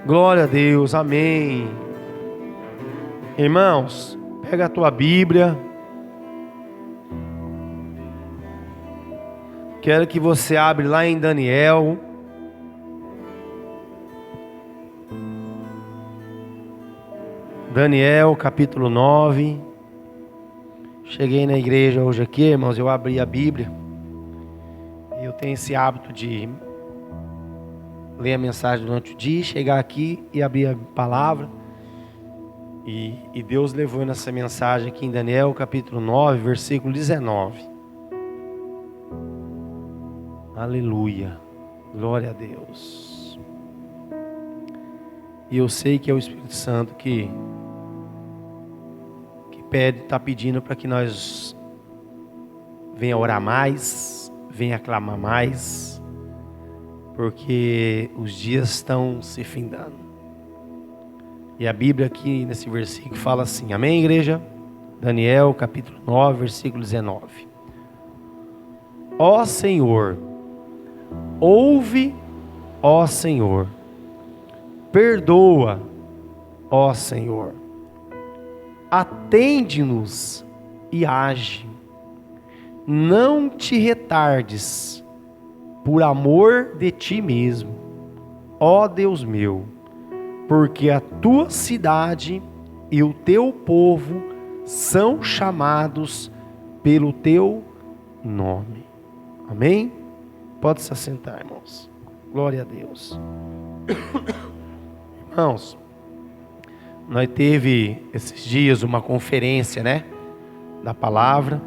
Glória a Deus, amém. Irmãos, pega a tua Bíblia. Quero que você abra lá em Daniel. Daniel, capítulo 9. Cheguei na igreja hoje aqui, irmãos, eu abri a Bíblia. Eu tenho esse hábito de ler a mensagem durante o dia, chegar aqui e abrir a palavra. E Deus levou nessa mensagem aqui em Daniel, capítulo 9, versículo 19. Aleluia. Glória a Deus. E eu sei que é o Espírito Santo que está pedindo para que nós venha orar mais, venha clamar mais, porque os dias estão se findando. E a Bíblia aqui nesse versículo fala assim, amém, igreja? Daniel capítulo 9, versículo 19. Ó Senhor, ouve, ó Senhor, perdoa, ó Senhor, atende-nos e age, não te retardes, por amor de ti mesmo, ó Deus meu, porque a tua cidade e o teu povo são chamados pelo teu nome. Amém? Pode se assentar, irmãos. Glória a Deus. Irmãos, nós teve esses dias uma conferência, né, da palavra.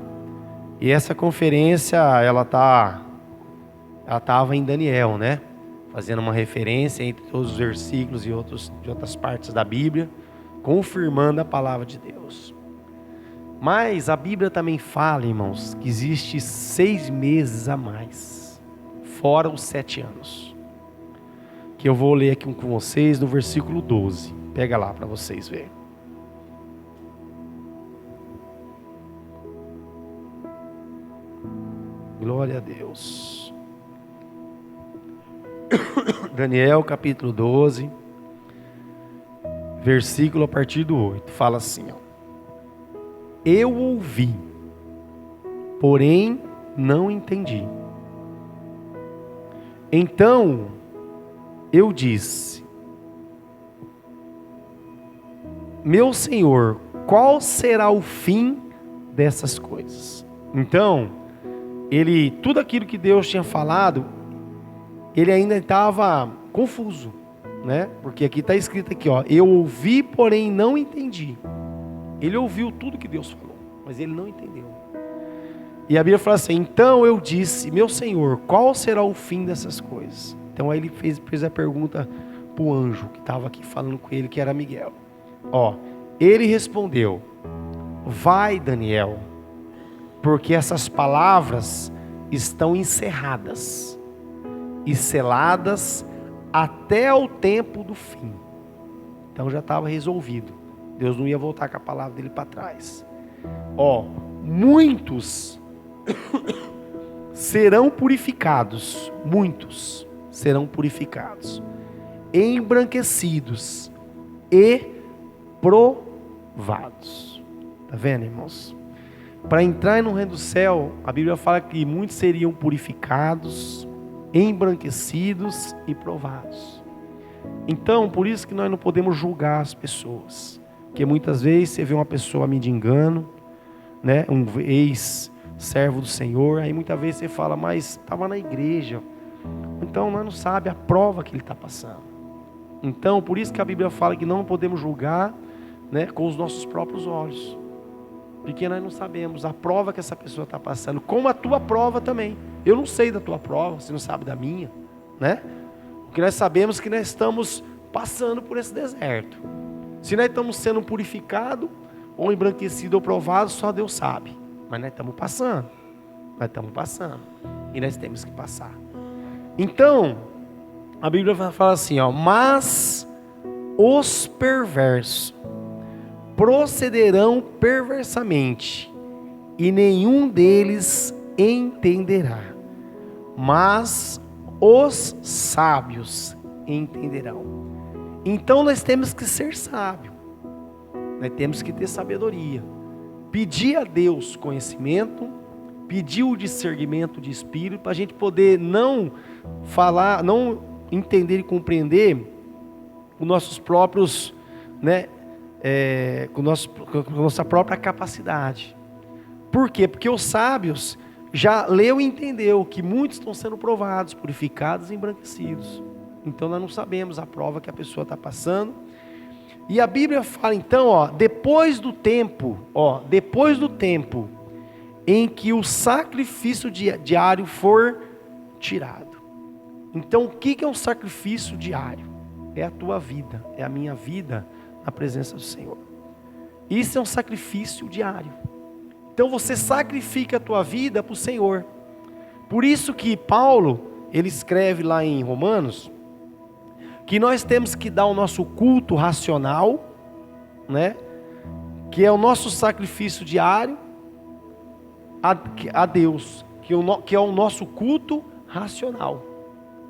E essa conferência, ela estava em Daniel, né? Fazendo uma referência entre todos os versículos de outras partes da Bíblia, confirmando a palavra de Deus. Mas a Bíblia também fala, irmãos, que existe 6 meses a mais, fora os 7 anos. Que eu vou ler aqui com vocês no versículo 12. Pega lá para vocês verem. Glória a Deus. Daniel capítulo 12, versículo a partir do 8, fala assim, ó. Eu ouvi, porém não entendi. Então eu disse, meu Senhor, qual será o fim dessas coisas? Então, tudo aquilo que Deus tinha falado, ele ainda estava confuso, né? Porque aqui está escrito aqui, ó, eu ouvi, porém não entendi. Ele ouviu tudo que Deus falou, mas ele não entendeu. E a Bíblia fala assim, então eu disse, meu Senhor, qual será o fim dessas coisas? Então aí ele fez a pergunta para o anjo que estava aqui falando com ele, que era Miguel. Ó, ele respondeu, vai Daniel, porque essas palavras estão encerradas e seladas até o tempo do fim. Então já estava resolvido. Deus não ia voltar com a palavra dele para trás. Ó, muitos serão purificados, muitos serão purificados, embranquecidos e provados. Tá vendo, irmãos? Para entrar no reino do céu, a Bíblia fala que muitos seriam purificados, embranquecidos e provados. Então, por isso que nós não podemos julgar as pessoas, porque muitas vezes você vê uma pessoa mendigando, né, um ex-servo do Senhor, aí muitas vezes você fala, mas estava na igreja, então nós não sabemos a prova que ele está passando. Então, por isso que a Bíblia fala que não podemos julgar, né, com os nossos próprios olhos, porque nós não sabemos a prova que essa pessoa está passando, como a tua prova também. Eu não sei da tua prova, você não sabe da minha, né? O que nós sabemos é que nós estamos passando por esse deserto. Se nós estamos sendo purificados, ou embranquecidos ou provados, só Deus sabe. Mas nós estamos passando. E nós temos que passar. Então, a Bíblia fala assim, ó, mas os perversos procederão perversamente, e nenhum deles entenderá, mas os sábios entenderão. Então nós temos que ser sábios, nós temos que ter sabedoria, pedir a Deus conhecimento, pedir o discernimento de espírito, para a gente poder não falar, não entender e compreender os nossos próprios, né, com a nossa própria capacidade. Por quê? Porque os sábios já leu e entendeu que muitos estão sendo provados, purificados e embranquecidos. Então nós não sabemos a prova que a pessoa está passando. E a Bíblia fala então, depois do tempo em que o sacrifício diário for tirado. Então o que é um sacrifício diário? É a tua vida, é a minha vida na presença do Senhor. Isso é um sacrifício diário. Então você sacrifica a tua vida para o Senhor. Por isso que Paulo, ele escreve lá em Romanos, que nós temos que dar o nosso culto racional, né? Que é o nosso sacrifício diário a Deus, que é o nosso culto racional.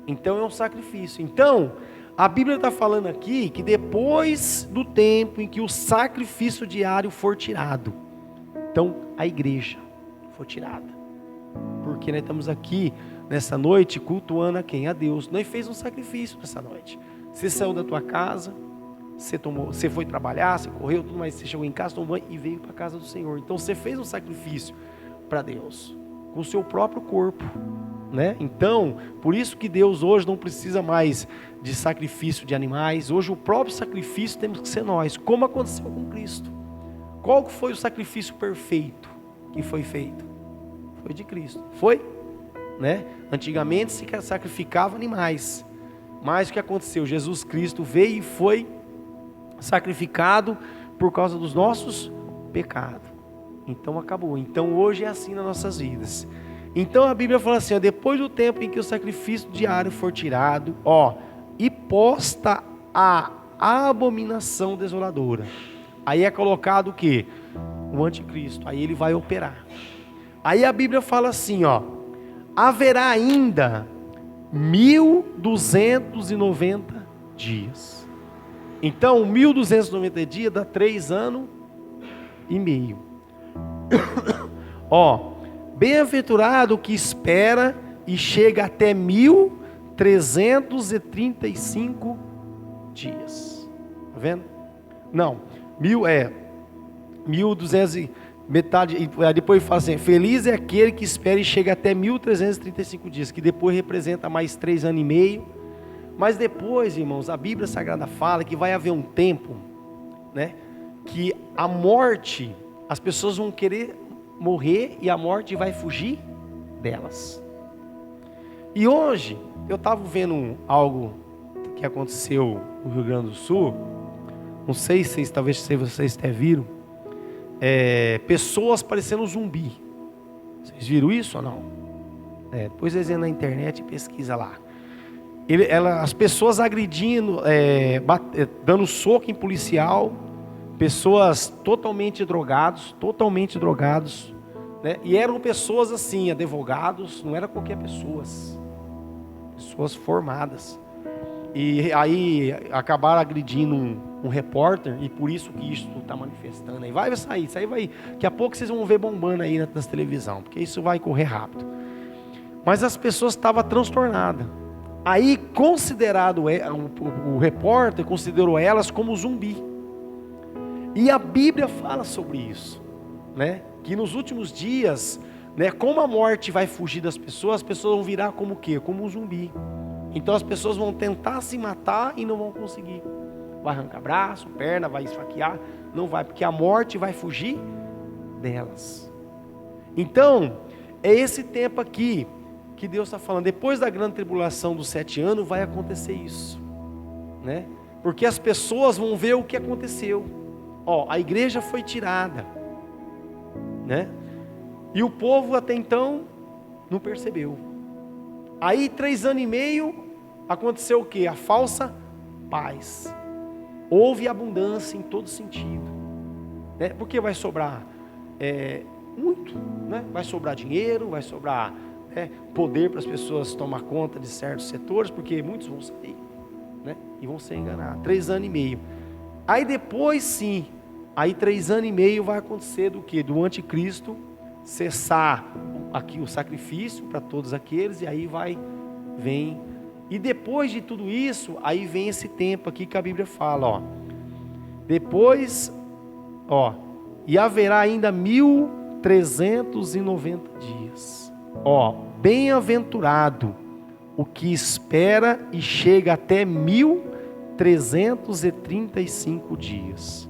Então é um sacrifício. Então, a Bíblia está falando aqui que depois do tempo em que o sacrifício diário for tirado, então a igreja for tirada. Porque nós estamos aqui nessa noite cultuando a quem? A Deus. Nós fez um sacrifício nessa noite. Você saiu da tua casa, você foi trabalhar, você correu, tudo mais, você chegou em casa, tomou banho e veio para a casa do Senhor. Então você fez um sacrifício para Deus, com o seu próprio corpo, né? Então, por isso que Deus hoje não precisa mais de sacrifício de animais. Hoje o próprio sacrifício temos que ser nós, como aconteceu com Cristo. Qual foi o sacrifício perfeito que foi feito? Foi de Cristo, foi? Né? Antigamente se sacrificava animais, mas o que aconteceu? Jesus Cristo veio e foi sacrificado por causa dos nossos pecados. Então acabou. Então hoje é assim nas nossas vidas. Então a Bíblia fala assim, depois do tempo em que o sacrifício diário for tirado, e posta a abominação desoladora. Aí é colocado o quê? O anticristo. Aí ele vai operar. Aí a Bíblia fala assim, haverá ainda 1290 dias. Então 1290 dias dá 3 anos e meio. Bem-aventurado que espera e chega até 1335 dias. Tá vendo? Não, 1200 metade. Depois fala assim, feliz é aquele que espera e chega até 1335 dias, que depois representa mais 3 anos e meio. Mas depois, irmãos, a Bíblia Sagrada fala que vai haver um tempo, né, que a morte, as pessoas vão querer morrer e a morte vai fugir delas. E hoje eu estava vendo algo que aconteceu no Rio Grande do Sul. Não sei se talvez vocês até viram. Pessoas parecendo zumbi. Vocês viram isso ou não? Depois vocês vão na internet e pesquisa lá. As pessoas agredindo, dando soco em policial, pessoas totalmente drogados, né? E eram pessoas assim, advogados, não era qualquer pessoas formadas. E aí acabaram agredindo um repórter, e por isso que isso está manifestando. Aí vai sair, isso aí vai. Daqui a pouco vocês vão ver bombando aí nas televisão, porque isso vai correr rápido. Mas as pessoas estavam transtornadas. Aí o repórter considerou elas como zumbi. E a Bíblia fala sobre isso, né? Que nos últimos dias, né, como a morte vai fugir das pessoas, as pessoas vão virar como o quê? Como um zumbi. Então as pessoas vão tentar se matar e não vão conseguir. Vai arrancar braço, perna, vai esfaquear, não vai, porque a morte vai fugir delas. Então, é esse tempo aqui que Deus está falando. Depois da grande tribulação dos 7 anos, vai acontecer isso, né? Porque as pessoas vão ver o que aconteceu. A igreja foi tirada, né? E o povo até então não percebeu. Aí 3 anos e meio aconteceu o que? A falsa paz. Houve abundância em todo sentido, né? Porque vai sobrar muito, né? Vai sobrar dinheiro, vai sobrar poder para as pessoas tomar conta de certos setores, porque muitos vão sair, né? E vão ser enganados. 3 anos e meio. Aí depois sim, aí 3 anos e meio vai acontecer do quê? Do anticristo cessar aqui o sacrifício para todos aqueles, e aí vem. E depois de tudo isso, aí vem esse tempo aqui que a Bíblia fala, ó. Depois, ó, e haverá ainda 1390 dias. Ó, bem-aventurado o que espera e chega até 1335 dias.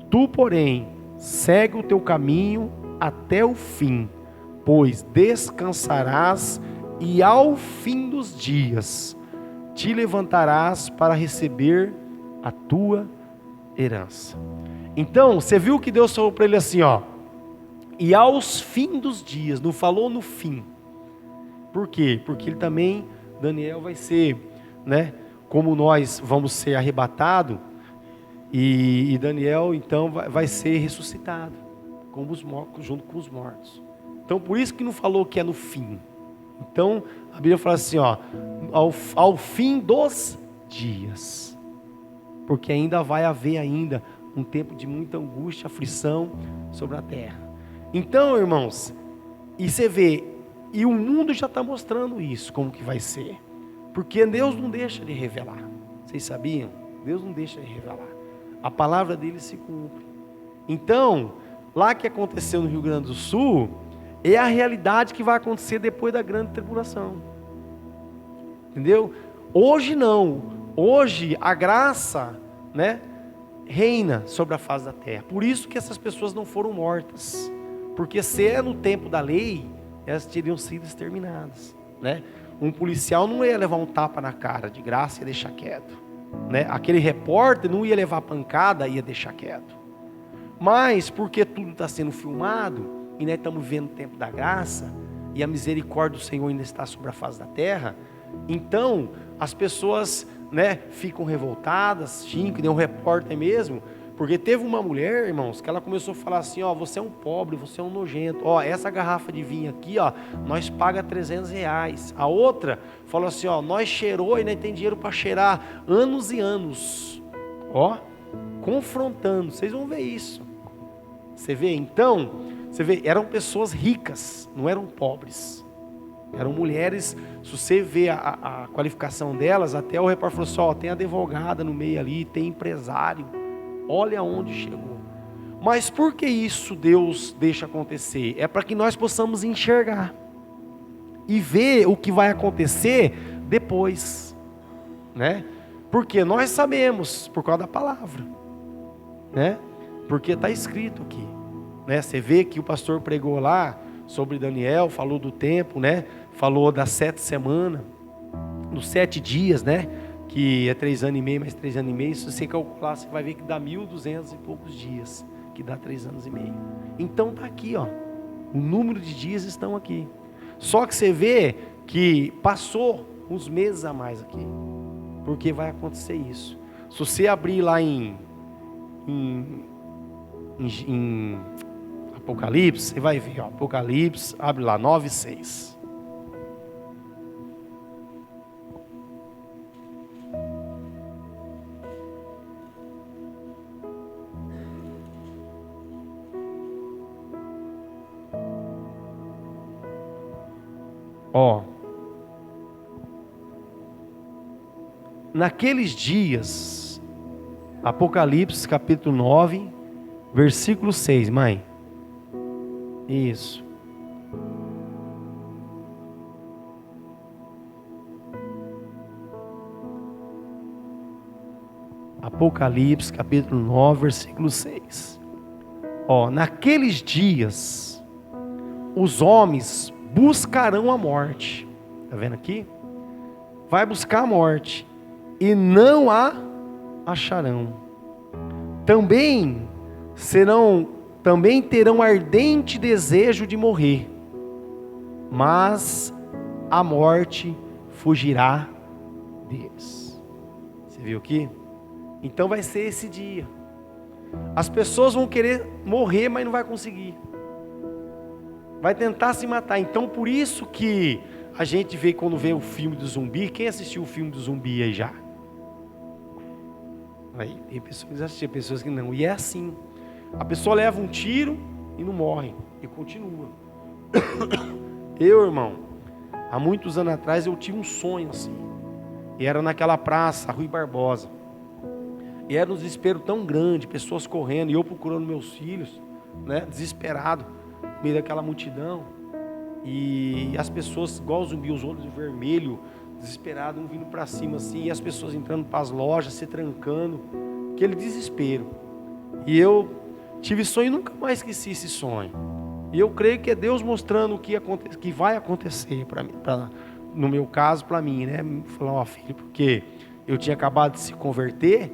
Tu, porém, segue o teu caminho até o fim, pois descansarás e ao fim dos dias te levantarás para receber a tua herança. Então, você viu que Deus falou para ele assim, ó, e aos fim dos dias, não falou no fim. Por quê? Porque ele também, Daniel vai ser, né, como nós vamos ser arrebatados, e Daniel então vai ser ressuscitado, como os mortos, junto com os mortos. Então por isso que não falou que é no fim. Então a Bíblia fala assim, ó, ao fim dos dias, porque ainda vai haver ainda um tempo de muita angústia, aflição sobre a terra. Então, irmãos, e você vê, e o mundo já está mostrando isso, como que vai ser, porque Deus não deixa de revelar. Vocês sabiam? Deus não deixa de revelar. A palavra dele se cumpre. Então, lá que aconteceu no Rio Grande do Sul, é a realidade que vai acontecer depois da grande tribulação. Entendeu? Hoje não. Hoje a graça, né, reina sobre a face da terra. Por isso que essas pessoas não foram mortas. Porque se é no tempo da lei, elas teriam sido exterminadas, né? Um policial não ia levar um tapa na cara de graça e ia deixar quieto, né? Aquele repórter não ia levar pancada e ia deixar quieto. Mas porque tudo está sendo filmado e nós estamos vivendo o tempo da graça e a misericórdia do Senhor ainda está sobre a face da terra, então as pessoas, né, ficam revoltadas, que nem um repórter mesmo. Porque teve uma mulher, irmãos, que ela começou a falar assim, ó, você é um pobre, você é um nojento, ó, essa garrafa de vinho aqui, ó, nós paga R$300. A outra falou assim, ó, nós cheirou e não tem dinheiro para cheirar anos e anos, ó, confrontando. Vocês vão ver isso. Você vê, então, você vê, eram pessoas ricas, não eram pobres. Eram mulheres, se você vê a qualificação delas, até o repórter falou assim, ó, tem advogada no meio ali, tem empresário. Olha aonde chegou. Mas por que isso Deus deixa acontecer? É para que nós possamos enxergar e ver o que vai acontecer depois, né? Porque nós sabemos por causa da palavra, né? Porque está escrito aqui, né? Você vê que o pastor pregou lá sobre Daniel, falou do tempo, né? Falou das 7 semanas, dos 7 dias, né? Que é 3 anos e meio, mais 3 anos e meio. Se você calcular, você vai ver que dá 1.200 e poucos dias, que dá 3 anos e meio. Então está aqui, ó, o número de dias estão aqui. Só que você vê que passou uns meses a mais aqui, porque vai acontecer isso. Se você abrir lá em Apocalipse, você vai ver, ó, Apocalipse, abre lá, 9:6. Ó, naqueles dias, Apocalipse capítulo 9, versículo 6, mãe. Isso. Apocalipse capítulo 9, versículo 6. Ó, naqueles dias, os homens buscarão a morte. Está vendo aqui? Vai buscar a morte e não a acharão. Também terão ardente desejo de morrer, mas a morte fugirá deles. Você viu aqui? Então vai ser esse dia. As pessoas vão querer morrer, mas não vai conseguir. Vai tentar se matar. Então por isso que a gente vê quando vê o filme do zumbi. Quem assistiu o filme do zumbi aí já? Aí tem pessoas que assistem, pessoas que não. E é assim. A pessoa leva um tiro e não morre. E continua. Eu, irmão, há muitos anos atrás eu tive um sonho assim. E era naquela praça, Rui Barbosa. E era um desespero tão grande, pessoas correndo, e eu procurando meus filhos, né, desesperado, no meio daquela multidão. E as pessoas, igual zumbi, os olhos vermelhos, desesperados, um vindo para cima assim, e as pessoas entrando para as lojas, se trancando, aquele desespero. E eu tive sonho e nunca mais esqueci esse sonho. E eu creio que é Deus mostrando o que vai acontecer para mim, no meu caso, para mim, né? Falou, ó, filho, porque eu tinha acabado de se converter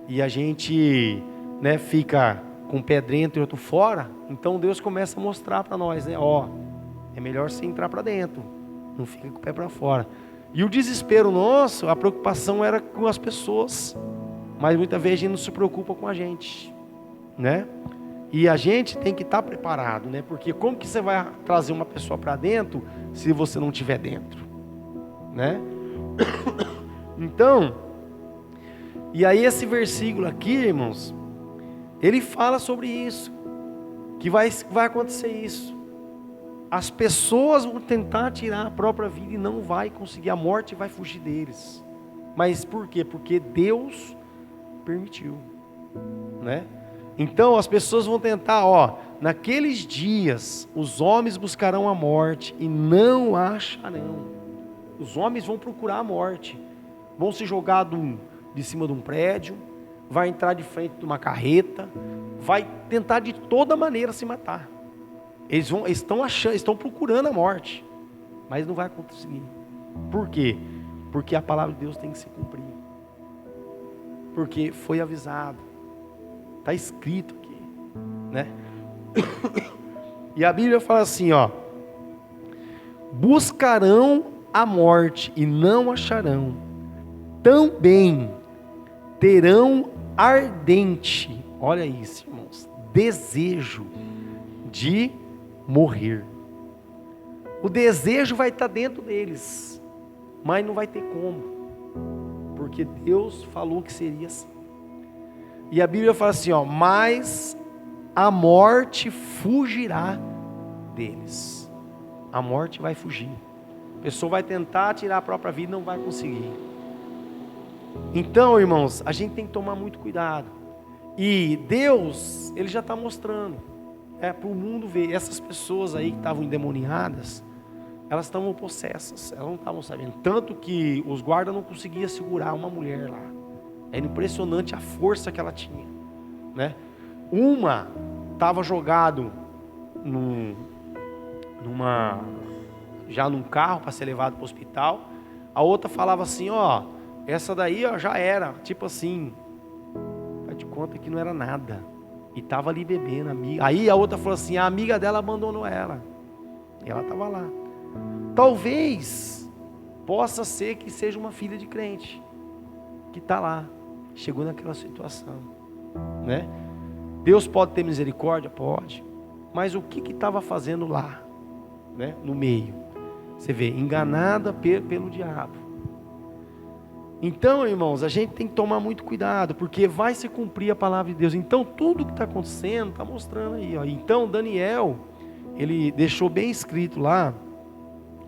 e a gente, né, fica com um pé dentro e outro fora. Então Deus começa a mostrar para nós, né? Ó, é melhor você entrar para dentro, não fica com o pé para fora. E o desespero nosso, a preocupação era com as pessoas, mas muitas vezes a gente não se preocupa com a gente, né? E a gente tem que estar preparado, né? Porque como que você vai trazer uma pessoa para dentro se você não estiver dentro, né? Então, e aí esse versículo aqui, irmãos, ele fala sobre isso, que vai acontecer isso. As pessoas vão tentar tirar a própria vida e não vai conseguir, a morte vai fugir deles. Mas por quê? Porque Deus permitiu, né? Então as pessoas vão tentar, ó, naqueles dias os homens buscarão a morte e não a acharão. Os homens vão procurar a morte, vão se jogar de cima de um prédio, vai entrar de frente de uma carreta, vai tentar de toda maneira se matar. Eles estão procurando a morte, mas não vai conseguir. Por quê? Porque a palavra de Deus tem que se cumprir. Porque foi avisado. Está escrito aqui, né? E a Bíblia fala assim, ó: buscarão a morte e não acharão, também terão ardente, olha isso, irmãos, desejo de morrer. O desejo vai estar dentro deles, mas não vai ter como, porque Deus falou que seria assim. E a Bíblia fala assim, ó: mas a morte fugirá deles. A morte vai fugir. A pessoa vai tentar tirar a própria vida e não vai conseguir. Então, irmãos, a gente tem que tomar muito cuidado. E Deus, Ele já está mostrando, para o mundo ver. Essas pessoas aí que estavam endemoniadas, elas estavam possessas, elas não estavam sabendo. Tanto que os guardas não conseguiam segurar uma mulher lá. É impressionante a força que ela tinha, né? Uma estava jogado já num carro para ser levado para o hospital. A outra falava assim, ó, essa daí, ó, já era, tipo assim, faz de conta que não era nada. E estava ali bebendo, amiga. Aí a outra falou assim, a amiga dela abandonou ela. E ela estava lá. Talvez possa ser que seja uma filha de crente que está lá, chegou naquela situação, né? Deus pode ter misericórdia? Pode. Mas o que estava fazendo lá, né? No meio. Você vê, enganada pelo diabo. Então, irmãos, a gente tem que tomar muito cuidado, porque vai se cumprir a palavra de Deus. Então, tudo que está acontecendo, está mostrando aí, ó. Então, Daniel, ele deixou bem escrito lá,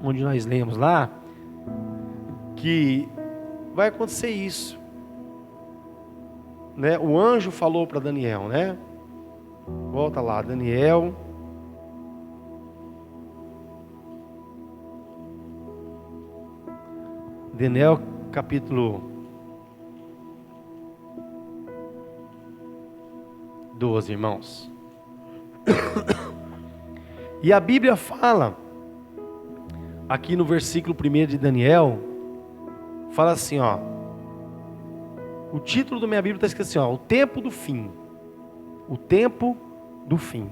onde nós lemos lá, que vai acontecer isso, né? O anjo falou para Daniel, né? Volta lá, Daniel. Daniel, capítulo 12, irmãos. E a Bíblia fala, aqui no versículo 1 de Daniel, fala assim, ó. O título da minha Bíblia está escrito assim, ó: o tempo do fim. O tempo do fim.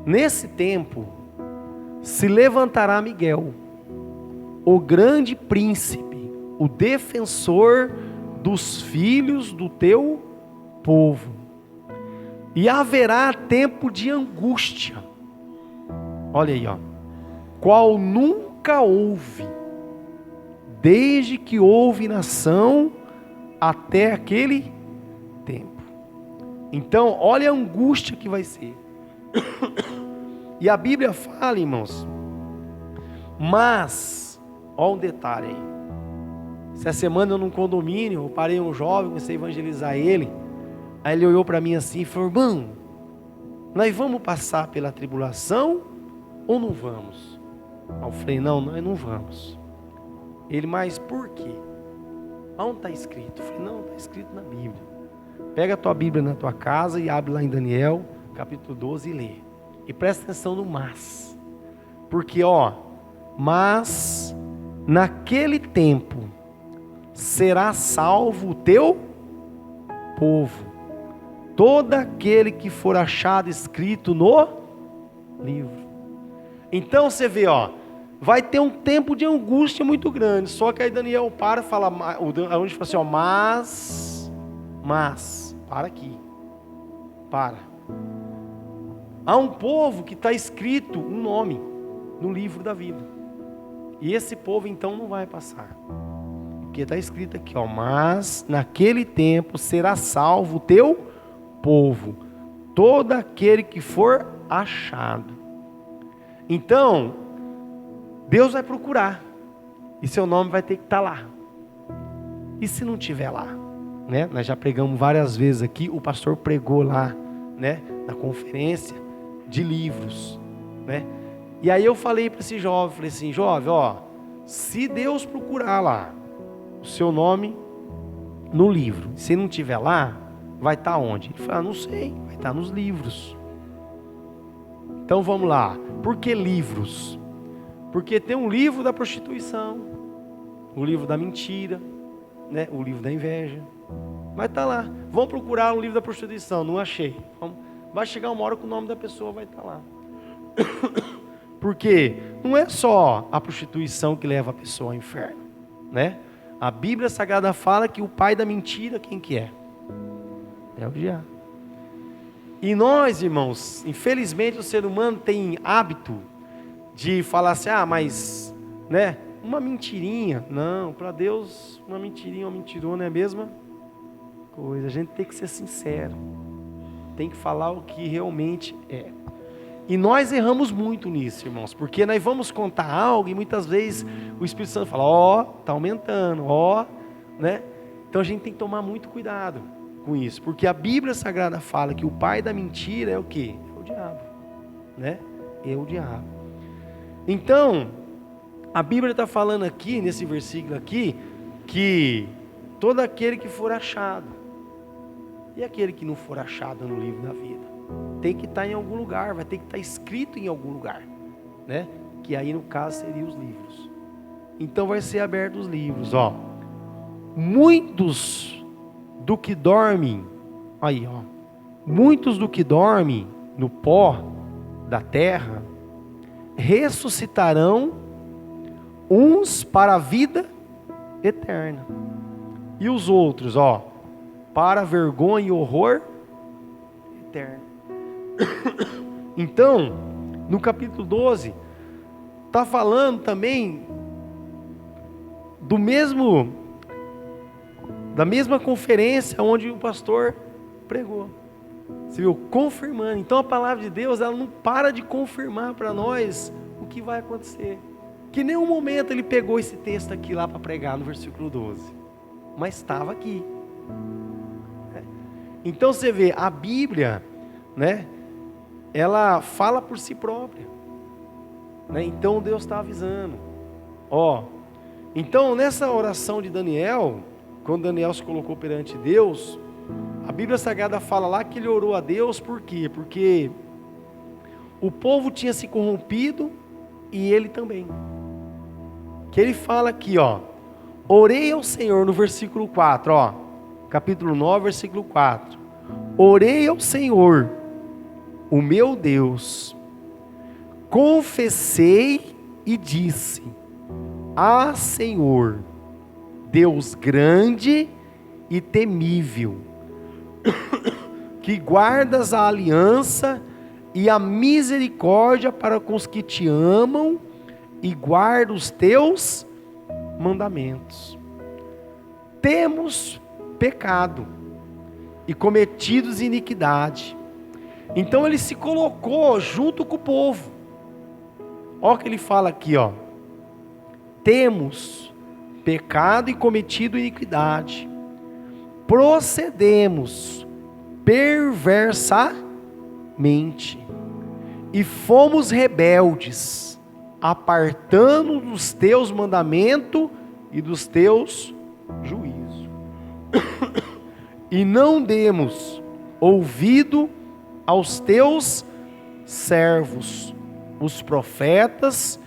Nesse tempo se levantará Miguel, o grande príncipe, o defensor dos filhos do teu povo. E haverá tempo de angústia. Olha aí, ó. Qual nunca houve, desde que houve nação até aquele tempo. Então, olha a angústia que vai ser. E a Bíblia fala, irmãos, mas, olha um detalhe aí. Essa semana eu num condomínio, eu parei um jovem, comecei a evangelizar ele. Aí ele olhou para mim assim e falou: irmão, nós vamos passar pela tribulação ou não vamos? Aí eu falei: não, nós não vamos. Ele: mas por quê? Onde está escrito? Eu falei: não, está escrito na Bíblia. Pega a tua Bíblia na tua casa e abre lá em Daniel, capítulo 12 e lê. E presta atenção no mas. Porque, mas naquele tempo será salvo o teu povo, todo aquele que for achado escrito no livro. Então você vê, vai ter um tempo de angústia muito grande. Só que aí Daniel para e fala, onde fala assim, mas, para aqui, para. Há um povo que está escrito um nome no livro da vida. E esse povo então não vai passar. Porque está escrito aqui, mas naquele tempo será salvo o teu povo, todo aquele que for achado. Então, Deus vai procurar, e seu nome vai ter que estar lá. E se não estiver lá? Né? Nós já pregamos várias vezes aqui, o pastor pregou lá, né, na conferência de livros, né? E aí eu falei para esse jovem, falei assim: jovem, se Deus procurar lá o seu nome no livro, se não estiver lá, vai estar onde? Ele falou: não sei, vai estar nos livros. Então vamos lá. Por que livros? Porque tem um livro da prostituição, o livro da mentira, né? O livro da inveja. Vai estar lá. Vamos procurar o livro da prostituição, não achei. Vai chegar uma hora que o nome da pessoa vai estar lá. Porque não é só a prostituição que leva a pessoa ao inferno, né? A Bíblia Sagrada fala que o pai da mentira, quem que é? É o diabo. E nós, irmãos, infelizmente o ser humano tem hábito de falar assim: mas, né, uma mentirinha. Não, para Deus, uma mentirinha, uma mentirona é a mesma coisa. A gente tem que ser sincero, tem que falar o que realmente é. E nós erramos muito nisso, irmãos, porque nós vamos contar algo e muitas vezes o Espírito Santo fala: está aumentando, né? Então a gente tem que tomar muito cuidado com isso, porque a Bíblia Sagrada fala que o pai da mentira é o quê? É o diabo, né? É o diabo. Então, a Bíblia está falando aqui, nesse versículo aqui, que todo aquele que for achado, e aquele que não for achado no livro da vida, tem que estar em algum lugar, vai ter que estar escrito em algum lugar, né? Que aí no caso seriam os livros. Então vai ser aberto os livros, muitos do que dormem, muitos do que dormem no pó da terra, ressuscitarão, uns para a vida eterna, e os outros, para vergonha e horror eterno. Então, no capítulo 12, está falando também da mesma conferência onde o pastor pregou. Você viu? Confirmando. Então a palavra de Deus, ela não para de confirmar para nós o que vai acontecer. Que em nenhum momento ele pegou esse texto aqui lá para pregar no versículo 12. Mas estava aqui. Então você vê, a Bíblia, né? Ela fala por si própria, né? Então Deus está avisando. Então nessa oração de Daniel, quando Daniel se colocou perante Deus, a Bíblia Sagrada fala lá que ele orou a Deus. Por quê? Porque o povo tinha se corrompido e ele também. Que ele fala aqui, orei ao Senhor, no versículo 4, capítulo 9, versículo 4. Orei ao Senhor, o meu Deus, confessei e disse: Senhor, Deus grande e temível, que guardas a aliança e a misericórdia para com os que te amam e guarda os teus mandamentos. Temos pecado, e cometidos iniquidade. Então ele se colocou junto com o povo. Olha o que ele fala aqui, ó. Temos pecado e cometido iniquidade. Procedemos perversamente e fomos rebeldes, apartando dos teus mandamentos e dos teus juízos. E não demos ouvido aos teus servos, os profetas,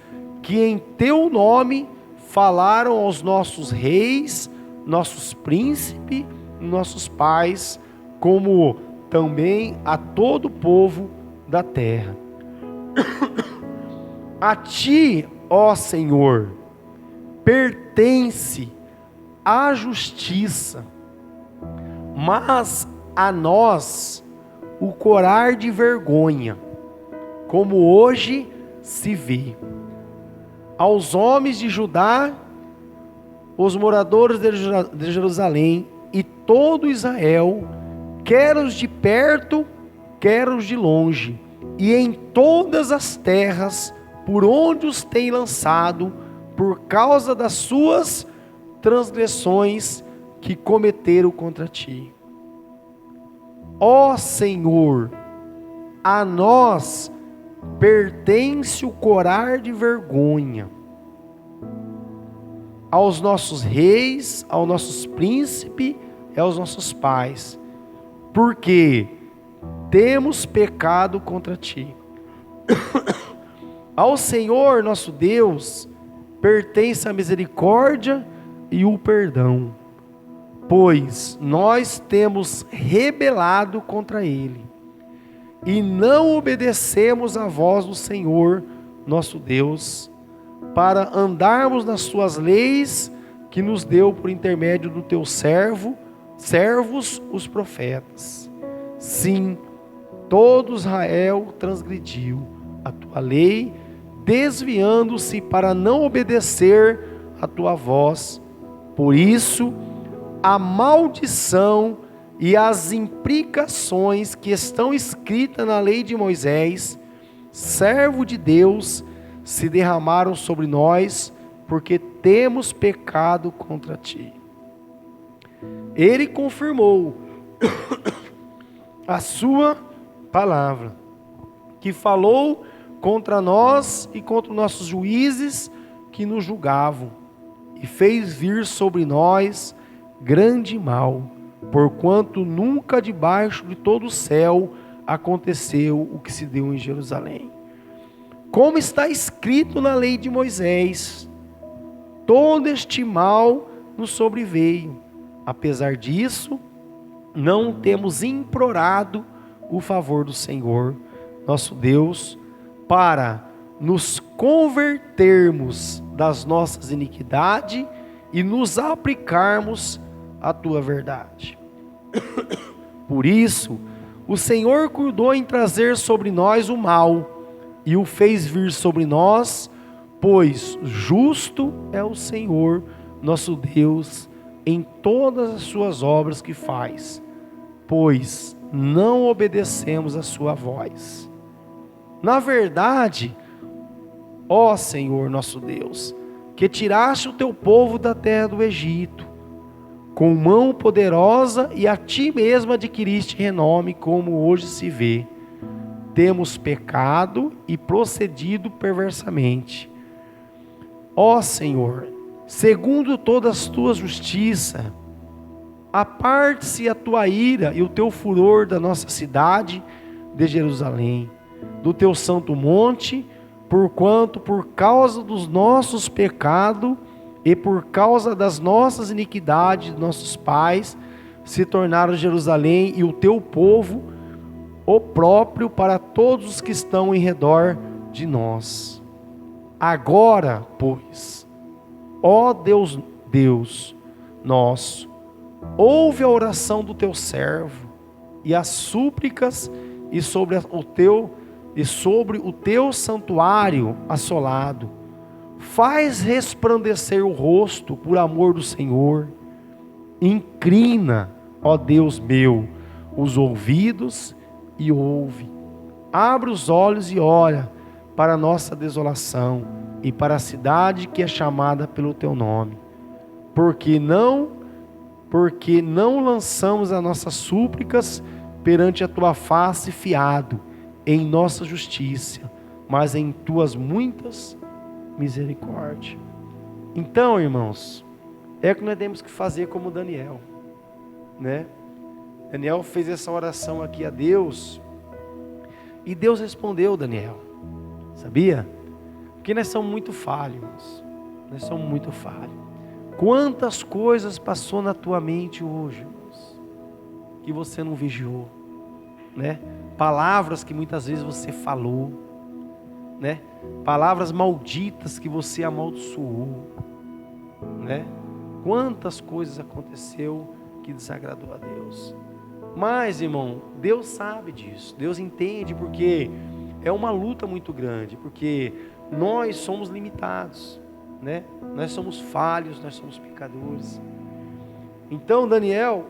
que em teu nome falaram aos nossos reis, nossos príncipes, nossos pais, como também a todo o povo da terra. A ti, ó Senhor, pertence a justiça, mas a nós o corar de vergonha, como hoje se vê. Aos homens de Judá, os moradores de Jerusalém e todo Israel, quer os de perto, quer os de longe, e em todas as terras por onde os tem lançado, por causa das suas transgressões que cometeram contra ti. Ó Senhor, a nós pertence o corar de vergonha, aos nossos reis, aos nossos príncipes e aos nossos pais, porque temos pecado contra ti. Ao Senhor nosso Deus pertence a misericórdia e o perdão, pois nós temos rebelado contra ele e não obedecemos à voz do Senhor nosso Deus, para andarmos nas suas leis que nos deu por intermédio do teu servos, os profetas. Sim, todo Israel transgrediu a tua lei, desviando-se para não obedecer a tua voz. Por isso, a maldição e as imprecações que estão escritas na lei de Moisés, servo de Deus, se derramaram sobre nós, porque temos pecado contra ti. Ele confirmou a sua palavra, que falou contra nós e contra nossos juízes que nos julgavam, e fez vir sobre nós grande mal, porquanto nunca debaixo de todo o céu aconteceu o que se deu em Jerusalém. Como está escrito na lei de Moisés, todo este mal nos sobreveio. Apesar disso, não temos implorado o favor do Senhor, nosso Deus, para nos convertermos das nossas iniquidades e nos aplicarmos à tua verdade. Por isso, o Senhor cuidou em trazer sobre nós o mal e o fez vir sobre nós, pois justo é o Senhor, nosso Deus, em todas as suas obras que faz, pois não obedecemos a sua voz. Na verdade, ó Senhor nosso Deus, que tiraste o teu povo da terra do Egito, com mão poderosa, e a ti mesmo adquiriste renome, como hoje se vê. Temos pecado e procedido perversamente. Ó Senhor, segundo todas as tuas justiças, aparte-se a tua ira e o teu furor da nossa cidade de Jerusalém, do teu santo monte, porquanto por causa dos nossos pecados e por causa das nossas iniquidades, nossos pais se tornaram Jerusalém e o teu povo opróprio para todos os que estão em redor de nós. Agora, pois, ó Deus nosso, ouve a oração do teu servo e as súplicas e sobre o teu santuário assolado. Faz resplandecer o rosto por amor do Senhor. Inclina, ó Deus meu, os ouvidos e ouve. Abre os olhos e olha para a nossa desolação e para a cidade que é chamada pelo teu nome. Porque não lançamos as nossas súplicas perante a tua face fiado em nossa justiça, mas em tuas muitas misericórdias. Então, irmãos, é que nós temos que fazer como Daniel, né? Daniel fez essa oração aqui a Deus, e Deus respondeu Daniel, sabia? Porque nós somos muito falhos, irmãos. Nós somos muito falhos. Quantas coisas passou na tua mente hoje, irmãos, que você não vigiou, né? Palavras que muitas vezes você falou, né? Palavras malditas que você amaldiçoou, né? Quantas coisas aconteceu que desagradou a Deus. Mas, irmão, Deus sabe disso, Deus entende, porque é uma luta muito grande, porque nós somos limitados, né? Nós somos falhos, nós somos pecadores. Então Daniel,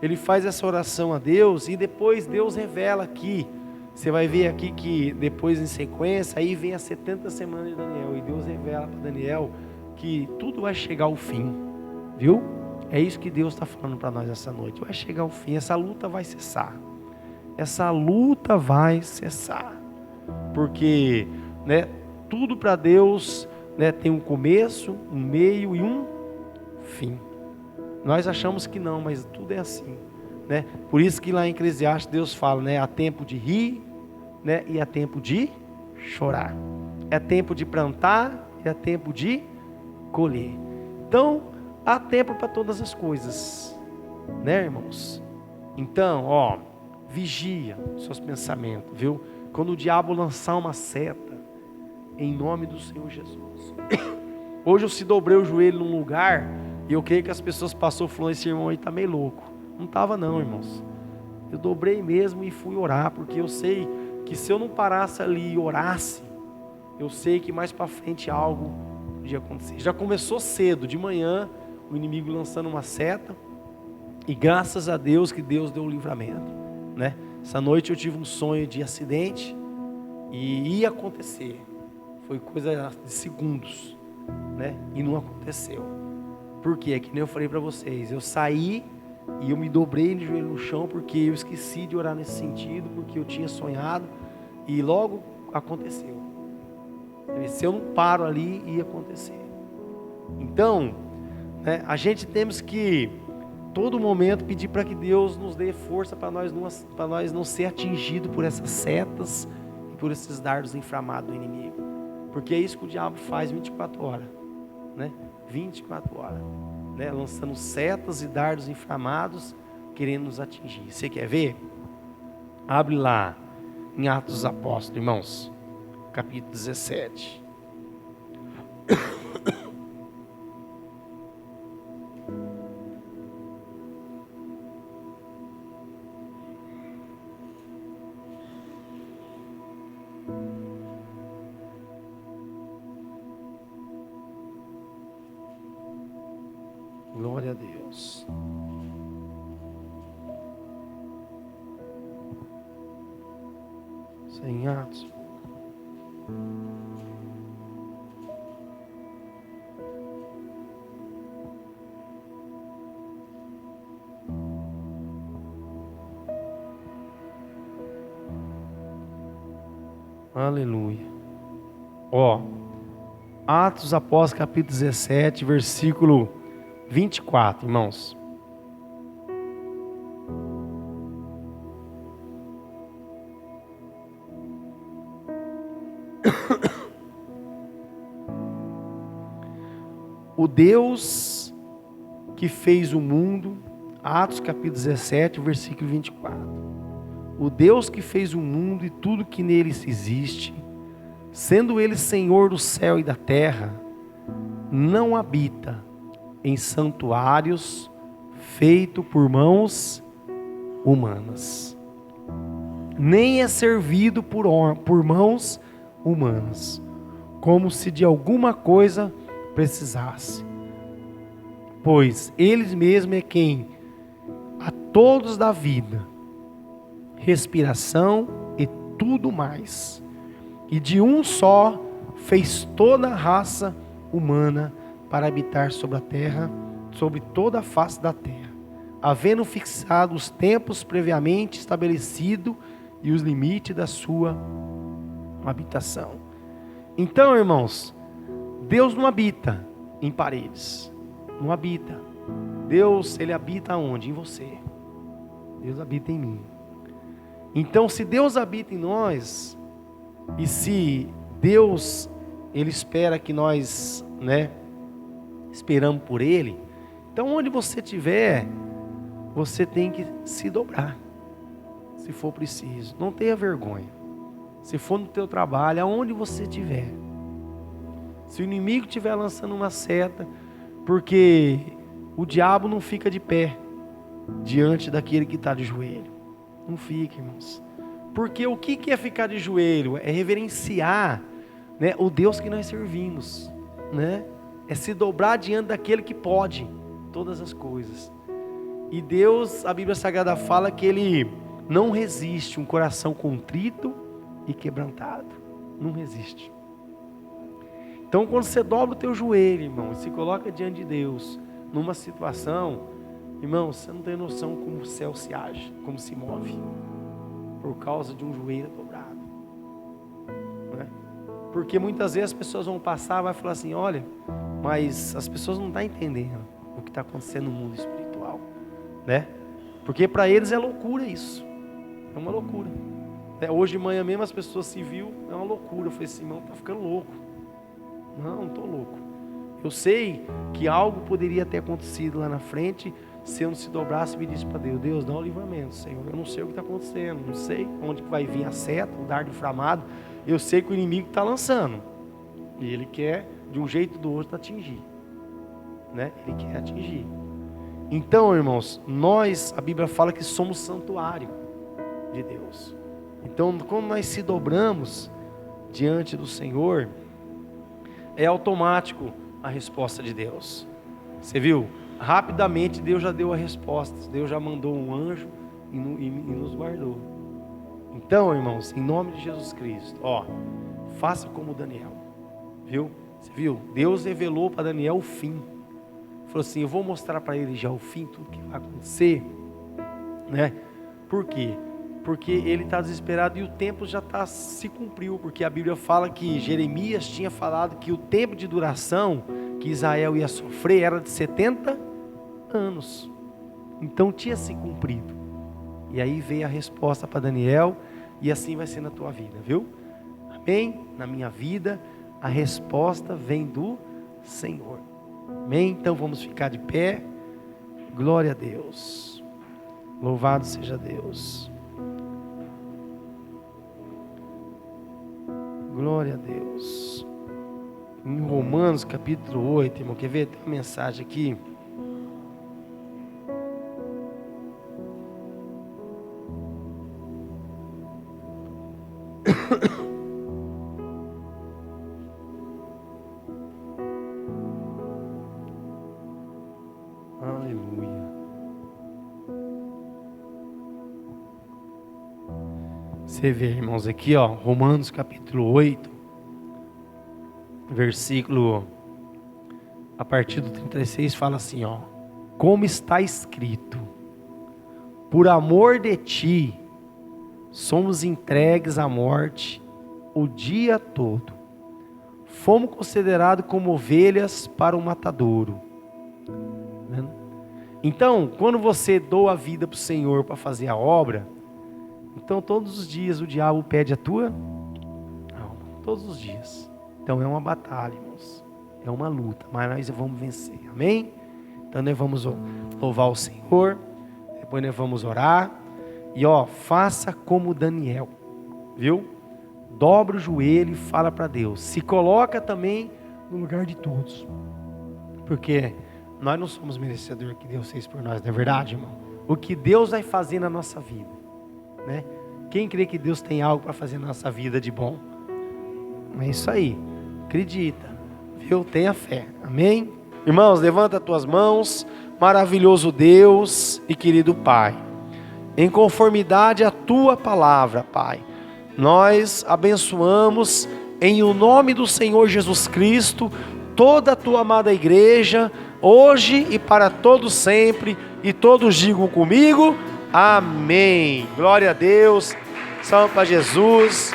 ele faz essa oração a Deus, e depois Deus revela aqui, você vai ver aqui que depois em sequência, aí vem as 70 semanas de Daniel, e Deus revela para Daniel que tudo vai chegar ao fim, viu? É isso que Deus está falando para nós essa noite. Vai chegar ao fim, essa luta vai cessar. Essa luta vai cessar. Porque, né, tudo para Deus, né, tem um começo, um meio e um fim. Nós achamos que não, mas tudo é assim, né? Por isso que lá em Eclesiastes Deus fala, né, há tempo de rir, né, e há tempo de chorar. É tempo de plantar e há tempo de colher. Então, há tempo para todas as coisas, né, irmãos? Então, vigia seus pensamentos, viu? Quando o diabo lançar uma seta, em nome do Senhor Jesus. Hoje eu se dobrei o joelho num lugar, e eu creio que as pessoas passaram falando, esse irmão aí está meio louco. Não estava não, irmãos. Eu dobrei mesmo e fui orar, porque eu sei que se eu não parasse ali e orasse, eu sei que mais para frente algo podia acontecer. Já começou cedo, de manhã, o inimigo lançando uma seta, e graças a Deus que Deus deu o livramento, né? Essa noite eu tive um sonho de acidente, e ia acontecer, foi coisa de segundos, né? E não aconteceu. Por quê? É que nem eu falei para vocês, eu saí e eu me dobrei de joelho no chão, porque eu esqueci de orar nesse sentido, porque eu tinha sonhado, e logo aconteceu. Se eu não paro ali, ia acontecer. Então, né, a gente temos que, todo momento, pedir para que Deus nos dê força para nós não ser atingidos por essas setas e por esses dardos inflamados do inimigo. Porque é isso que o diabo faz 24 horas, né? 24 horas, né? Lançando setas e dardos inflamados, querendo nos atingir. Você quer ver? Abre lá em Atos dos Apóstolos, irmãos, capítulo 17. Glória a Deus. Sem Atos. Aleluia. Atos dos Apóstolos, capítulo 17, versículo 24, irmãos. O Deus que fez o mundo, Atos capítulo 17, versículo 24. O Deus que fez o mundo e tudo que nele existe, sendo ele Senhor do céu e da terra, não habita em santuários feitos por mãos humanas, nem é servido por mãos humanas, como se de alguma coisa precisasse, pois Ele mesmo é quem a todos da vida, respiração e tudo mais. E de um só fez toda a raça humana para habitar sobre a terra, sobre toda a face da terra, havendo fixado os tempos previamente estabelecidos e os limites da sua habitação. Então, irmãos, Deus não habita em paredes, não habita. Deus, Ele habita onde? Em você. Deus habita em mim. Então, se Deus habita em nós, e se Deus, Ele espera que nós, esperamos por Ele, então onde você estiver, você tem que se dobrar, se for preciso. Não tenha vergonha. Se for no teu trabalho, aonde você estiver. Se o inimigo estiver lançando uma seta, porque o diabo não fica de pé diante daquele que está de joelho. Não fica, irmãos. Porque o que é ficar de joelho? É reverenciar, o Deus que nós servimos. É se dobrar diante daquele que pode todas as coisas. E Deus, a Bíblia Sagrada fala que Ele não resiste um coração contrito e quebrantado. Não resiste. Então, quando você dobra o teu joelho, irmão, e se coloca diante de Deus, numa situação, irmão, você não tem noção como o céu se age, como se move, por causa de um joelho dobrado. Porque muitas vezes as pessoas vão passar e vão falar assim, olha, mas as pessoas não estão entendendo o que está acontecendo no mundo espiritual. Porque para eles é loucura isso. É uma loucura. Hoje de manhã mesmo as pessoas se viu, é uma loucura. Eu falei assim, irmão, está ficando louco. Não estou louco. Eu sei que algo poderia ter acontecido lá na frente, se eu não se dobrasse e me disse para Deus, Deus, dá um livramento, Senhor. Eu não sei o que está acontecendo, não sei onde vai vir a seta, o dardo inflamado. Eu sei que o inimigo está lançando. E ele quer, de um jeito ou do outro, atingir. Ele quer atingir. Então, irmãos, nós, a Bíblia fala que somos santuário de Deus. Então, quando nós se dobramos diante do Senhor, é automático a resposta de Deus. Você viu? Rapidamente Deus já deu a resposta. Deus já mandou um anjo e nos guardou. Então, irmãos, em nome de Jesus Cristo, faça como Daniel. Viu? Você viu? Deus revelou para Daniel o fim. Falou assim, eu vou mostrar para ele já o fim, tudo que vai acontecer. Por quê? Porque ele está desesperado e o tempo já se cumpriu. Porque a Bíblia fala que Jeremias tinha falado que o tempo de duração que Israel ia sofrer era de 70 anos. Então tinha se cumprido. E aí veio a resposta para Daniel, e assim vai ser na tua vida, viu? Amém? Na minha vida, a resposta vem do Senhor. Amém? Então vamos ficar de pé. Glória a Deus. Louvado seja Deus. Glória a Deus. Em Romanos capítulo 8, irmão, quer ver? Tem uma mensagem aqui. Aleluia. Você vê, irmãos, aqui, Romanos capítulo 8, versículo, a partir do 36, fala assim, como está escrito, por amor de ti, somos entregues à morte o dia todo, fomos considerados como ovelhas para o matadouro. Então, quando você doa a vida para o Senhor para fazer a obra, então todos os dias o diabo pede a tua alma, todos os dias. Então é uma batalha, irmãos, é uma luta, mas nós vamos vencer, amém? Então nós vamos louvar o Senhor, depois nós vamos orar, e faça como Daniel, viu? Dobra o joelho e fala para Deus, se coloca também no lugar de todos, porque nós não somos merecedores que Deus fez por nós, não é verdade, irmão? O que Deus vai fazer na nossa vida, Quem crê que Deus tem algo para fazer na nossa vida de bom? É isso aí, acredita, viu? Tenha fé, amém? Irmãos, levanta as tuas mãos, maravilhoso Deus e querido Pai, em conformidade à Tua palavra, Pai, nós abençoamos em o nome do Senhor Jesus Cristo toda a Tua amada igreja, hoje e para todos sempre, e todos digam comigo, amém. Glória a Deus, salve para Jesus.